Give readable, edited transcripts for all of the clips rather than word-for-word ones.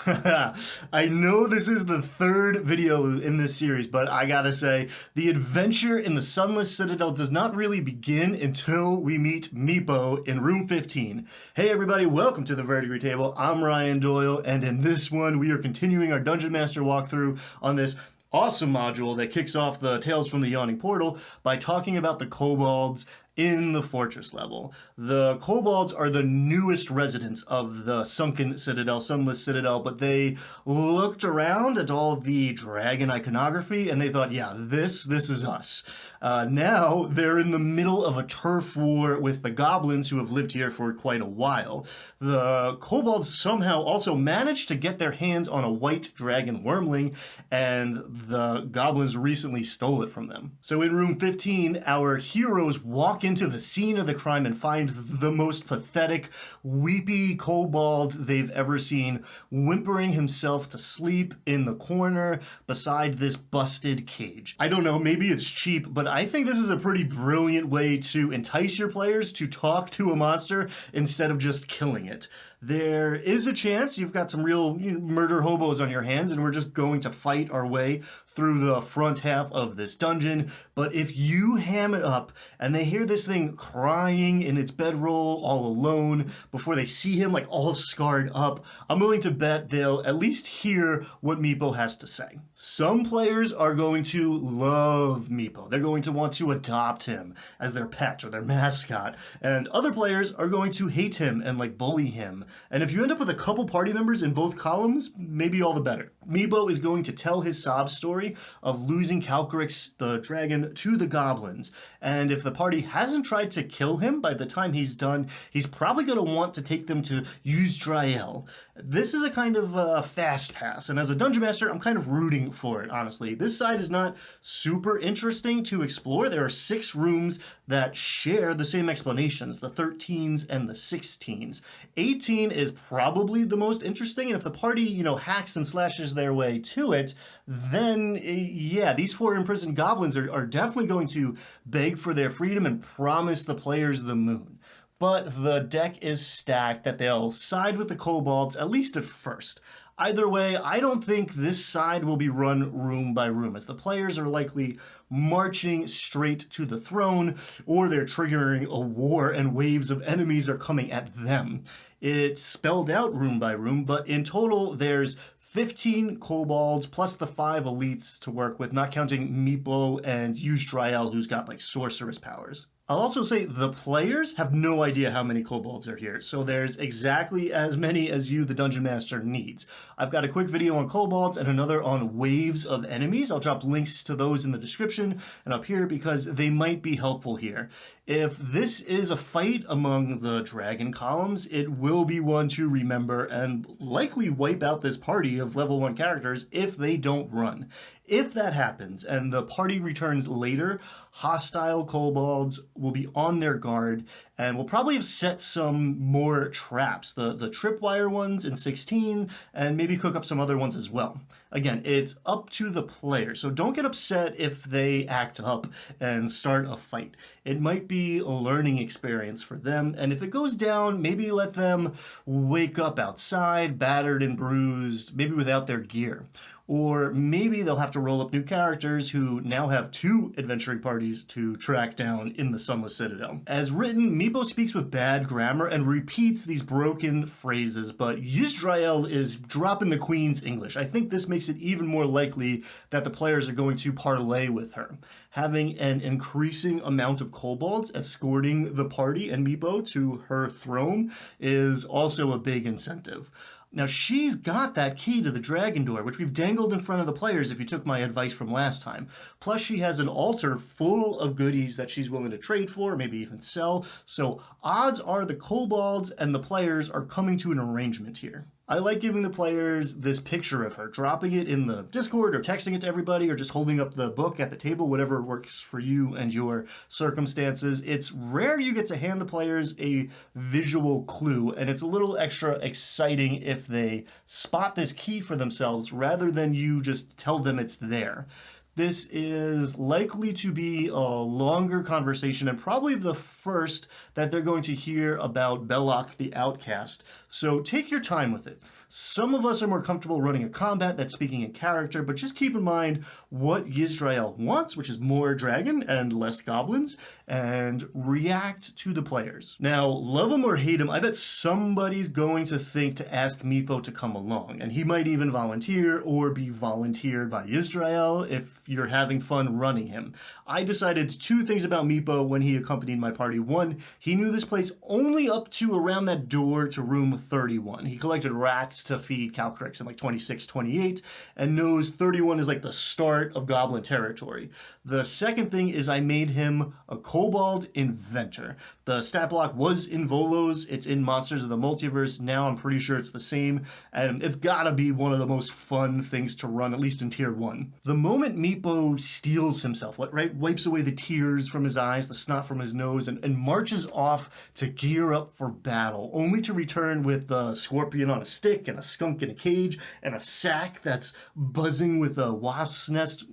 I know this is the third video in this series, but I gotta say, the adventure in the Sunless Citadel does not really begin until we meet Meepo in room 15. Hey everybody, welcome to the Verdigris Table. I'm Ryan Doyle, and in this one, we are continuing our Dungeon Master walkthrough on this awesome module that kicks off the Tales from the Yawning Portal by talking about the Kobolds in the fortress level. The Kobolds are the newest residents of the sunken citadel, Sunless Citadel, but they looked around at all the dragon iconography and they thought, yeah, this is us. Now they're in the middle of a turf war with the goblins who have lived here for quite a while. The Kobolds somehow also managed to get their hands on a white dragon wormling, and the goblins recently stole it from them. So in room 15, our heroes walk into the scene of the crime and find the most pathetic, weepy kobold they've ever seen, whimpering himself to sleep in the corner beside this busted cage. I don't know, maybe it's cheap, but I think this is a pretty brilliant way to entice your players to talk to a monster instead of just killing it. There is a chance you've got some real murder hobos on your hands and we're just going to fight our way through the front half of this dungeon. But if you ham it up and they hear this thing crying in its bedroll all alone before they see him like all scarred up, I'm willing to bet they'll at least hear what Meepo has to say. Some players are going to love Meepo. They're going to want to adopt him as their pet or their mascot. And other players are going to hate him and like bully him. And if you end up with a couple party members in both columns, maybe all the better. Meepo is going to tell his sob story of losing Calcarix the dragon to the goblins. And if the party hasn't tried to kill him by the time he's done, he's probably going to want to take them to Yusdryal. This is a kind of fast pass, and as a Dungeon Master, I'm kind of rooting for it, honestly. This side is not super interesting to explore. There are 6 rooms that share the same explanations, the 13s and the 16s. 18 is probably the most interesting, and if the party, hacks and slashes their way to it, then, yeah, these 4 imprisoned goblins are definitely going to beg for their freedom and promise the players the moon. But the deck is stacked that they'll side with the Kobolds, at least at first. Either way, I don't think this side will be run room by room, as the players are likely marching straight to the throne, or they're triggering a war and waves of enemies are coming at them. It's spelled out room by room, but in total there's 15 kobolds plus the 5 elites to work with, not counting Meepo and Yusdryal, who's got like sorceress powers. I'll also say the players have no idea how many kobolds are here, so there's exactly as many as you, the Dungeon Master, needs. I've got a quick video on kobolds and another on waves of enemies. I'll drop links to those in the description and up here because they might be helpful here. If this is a fight among the dragon columns, it will be one to remember and likely wipe out this party of level 1 characters if they don't run. If that happens and the party returns later, hostile kobolds will be on their guard and will probably have set some more traps, the tripwire ones in 16, and maybe cook up some other ones as well. Again, it's up to the player, so don't get upset if they act up and start a fight. It might be a learning experience for them, and if it goes down, maybe let them wake up outside, battered and bruised, maybe without their gear. Or maybe they'll have to roll up new characters who now have 2 adventuring parties to track down in the Sunless Citadel. As written, Meepo speaks with bad grammar and repeats these broken phrases, but Yusdryal is dropping the Queen's English. I think this makes it even more likely that the players are going to parlay with her. Having an increasing amount of kobolds escorting the party and Meepo to her throne is also a big incentive. Now, she's got that key to the dragon door, which we've dangled in front of the players if you took my advice from last time. Plus, she has an altar full of goodies that she's willing to trade for, maybe even sell. So odds are the kobolds and the players are coming to an arrangement here. I like giving the players this picture of her, dropping it in the Discord or texting it to everybody or just holding up the book at the table, whatever works for you and your circumstances. It's rare you get to hand the players a visual clue, and it's a little extra exciting if they spot this key for themselves rather than you just tell them it's there. This is likely to be a longer conversation and probably the first that they're going to hear about Belloc the Outcast, so take your time with it. Some of us are more comfortable running a combat that's speaking in character, but just keep in mind what Yusdryal wants, which is more dragon and less goblins, and react to the players. Now, love him or hate him, I bet somebody's going to think to ask Meepo to come along, and he might even volunteer or be volunteered by Yusdryal if you're having fun running him. I decided two things about Meepo when he accompanied my party. One, he knew this place only up to around that door to room 31. He collected rats to feed Calcrix in like 26, 28, and knows 31 is like the start of goblin territory. The second thing is I made him a kobold inventor. The stat block was in Volos, it's in Monsters of the Multiverse, now I'm pretty sure it's the same, and it's gotta be one of the most fun things to run, at least in tier 1. The moment Meepo steals himself, right, wipes away the tears from his eyes, the snot from his nose, and marches off to gear up for battle, only to return with a scorpion on a stick, and a skunk in a cage, and a sack that's buzzing with a wasp's nest.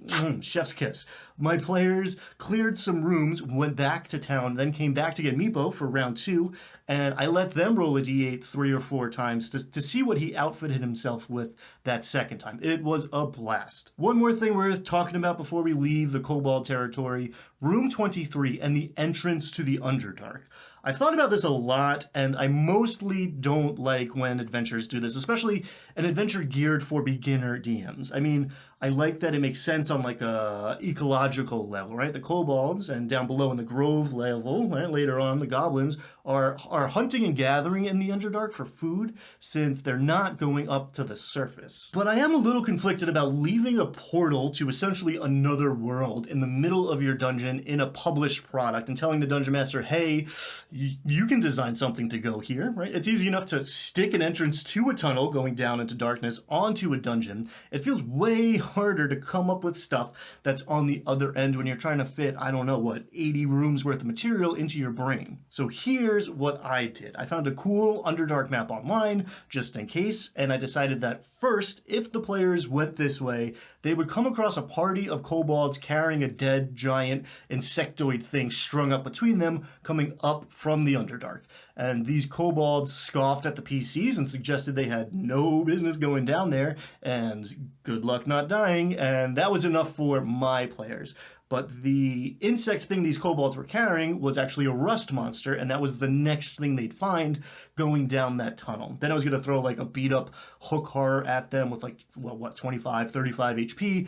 Chef's kiss. My players cleared some rooms, went back to town, then came back to get Meepo for round 2, and I let them roll a d8 3 or 4 times to see what he outfitted himself with that second time. It was a blast. One more thing worth talking about before we leave the Kobold territory, room 23 and the entrance to the Underdark. I've thought about this a lot, and I mostly don't like when adventures do this, especially an adventure geared for beginner DMs. I mean, I like that it makes sense on like a ecological level, right? The kobolds, and down below in the grove level, right, later on, the goblins are hunting and gathering in the Underdark for food, since they're not going up to the surface. But I am a little conflicted about leaving a portal to essentially another world in the middle of your dungeon in a published product and telling the dungeon master, hey, you can design something to go here, right? It's easy enough to stick an entrance to a tunnel going down into darkness onto a dungeon. It feels way harder to come up with stuff that's on the other end when you're trying to fit, I don't know what, 80 rooms worth of material into your brain. So here's what I did. I found a cool Underdark map online, just in case, and I decided that first, if the players went this way, they would come across a party of kobolds carrying a dead giant insectoid thing strung up between them, coming up from the Underdark. And these kobolds scoffed at the PCs and suggested they had no business going down there, and good luck not dying, and that was enough for my players. But the insect thing these kobolds were carrying was actually a rust monster, and that was the next thing they'd find going down that tunnel. Then I was going to throw like a beat up hook horror at them with like, well, what, 25, 35 HP.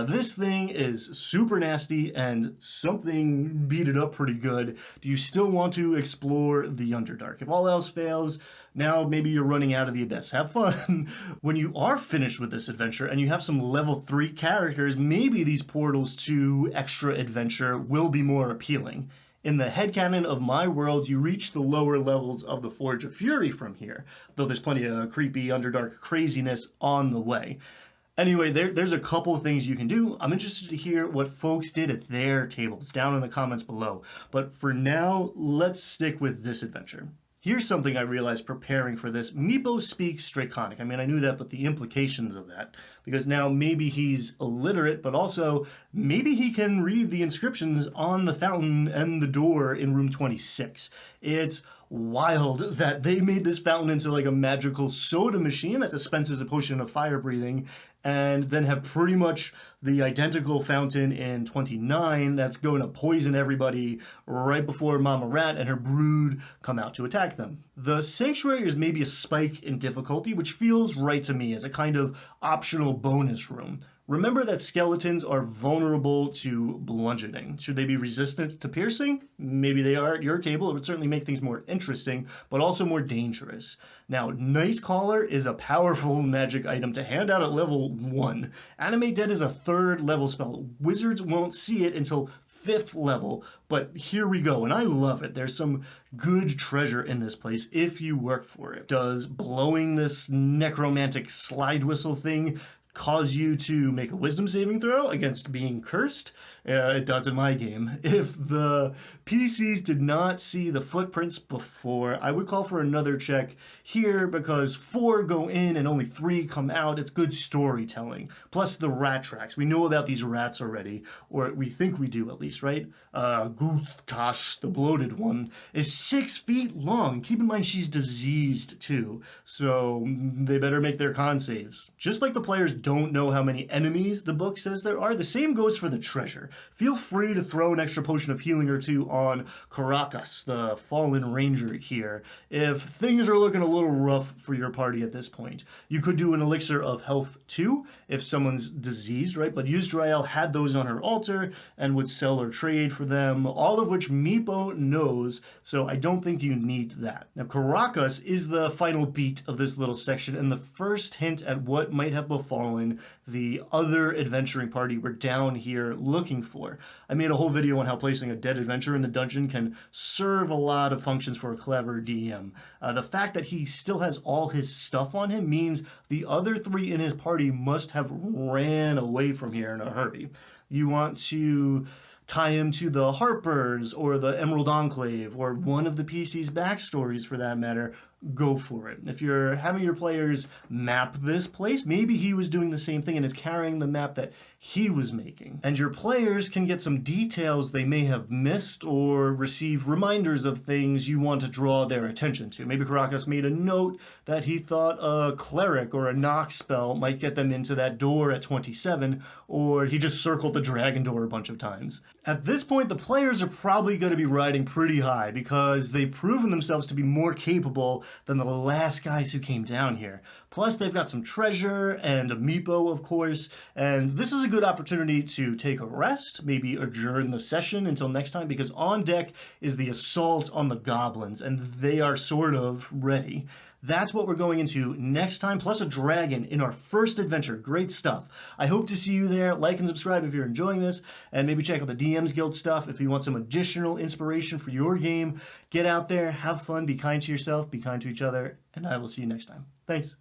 This thing is super nasty, and something beat it up pretty good. Do you still want to explore the Underdark? If all else fails, now maybe you're running out of the abyss. Have fun. When you are finished with this adventure and you have some level 3 characters, maybe these portals to extra adventure will be more appealing. In the headcanon of my world, you reach the lower levels of the Forge of Fury from here, though there's plenty of creepy Underdark craziness on the way. Anyway, there's a couple of things you can do. I'm interested to hear what folks did at their tables down in the comments below. But for now, let's stick with this adventure. Here's something I realized preparing for this. Meepo speaks Draconic. I mean, I knew that, but the implications of that. Because now maybe he's illiterate, but also maybe he can read the inscriptions on the fountain and the door in room 26. It's wild that they made this fountain into like a magical soda machine that dispenses a potion of fire breathing, and then have pretty much the identical fountain in 29 that's going to poison everybody right before Mama Rat and her brood come out to attack them. The Sanctuary is maybe a spike in difficulty, which feels right to me as a kind of optional bonus room. Remember that skeletons are vulnerable to bludgeoning. Should they be resistant to piercing? Maybe they are at your table. It would certainly make things more interesting, but also more dangerous. Now, Nightcaller is a powerful magic item to hand out at level 1. Animate Dead is a 3rd level spell. Wizards won't see it until 5th level, but here we go, and I love it. There's some good treasure in this place if you work for it. Does blowing this necromantic slide whistle thing cause you to make a wisdom saving throw against being cursed. It does in my game. If the PCs did not see the footprints before, I would call for another check here because 4 go in and only 3 come out. It's good storytelling. Plus the rat tracks. We know about these rats already, or we think we do at least, right? Gutash, the bloated one, is 6 feet long. Keep in mind she's diseased too, so they better make their con saves. Just like the players don't know how many enemies the book says there are, the same goes for the treasure. Feel free to throw an extra potion of healing or 2 on Karakas, the fallen ranger here, if things are looking a little rough for your party at this point. You could do an elixir of health too, if someone's diseased, right? But Yusdryal had those on her altar and would sell or trade for them, all of which Meepo knows, so I don't think you need that. Now, Karakas is the final beat of this little section and the first hint at what might have befallen the other adventuring party we're down here looking for. I made a whole video on how placing a dead adventurer in the dungeon can serve a lot of functions for a clever DM. The fact that he still has all his stuff on him means the other 3 in his party must have ran away from here in a hurry. You want to tie him to the Harpers or the Emerald Enclave or one of the PC's backstories for that matter, go for it. If you're having your players map this place, maybe he was doing the same thing and is carrying the map that he was making. And your players can get some details they may have missed or receive reminders of things you want to draw their attention to. Maybe Karakas made a note that he thought a cleric or a knock spell might get them into that door at 27, or he just circled the dragon door a bunch of times. At this point, the players are probably going to be riding pretty high because they've proven themselves to be more capable than the last guys who came down here. Plus, they've got some treasure and a Meepo, of course, and this is a good opportunity to take a rest, maybe adjourn the session until next time, because on deck is the assault on the goblins, and they are sort of ready. That's what we're going into next time, plus a dragon in our first adventure. Great stuff. I hope to see you there. Like and subscribe if you're enjoying this, and maybe check out the DM's Guild stuff if you want some additional inspiration for your game. Get out there, have fun, be kind to yourself, be kind to each other, and I will see you next time. Thanks.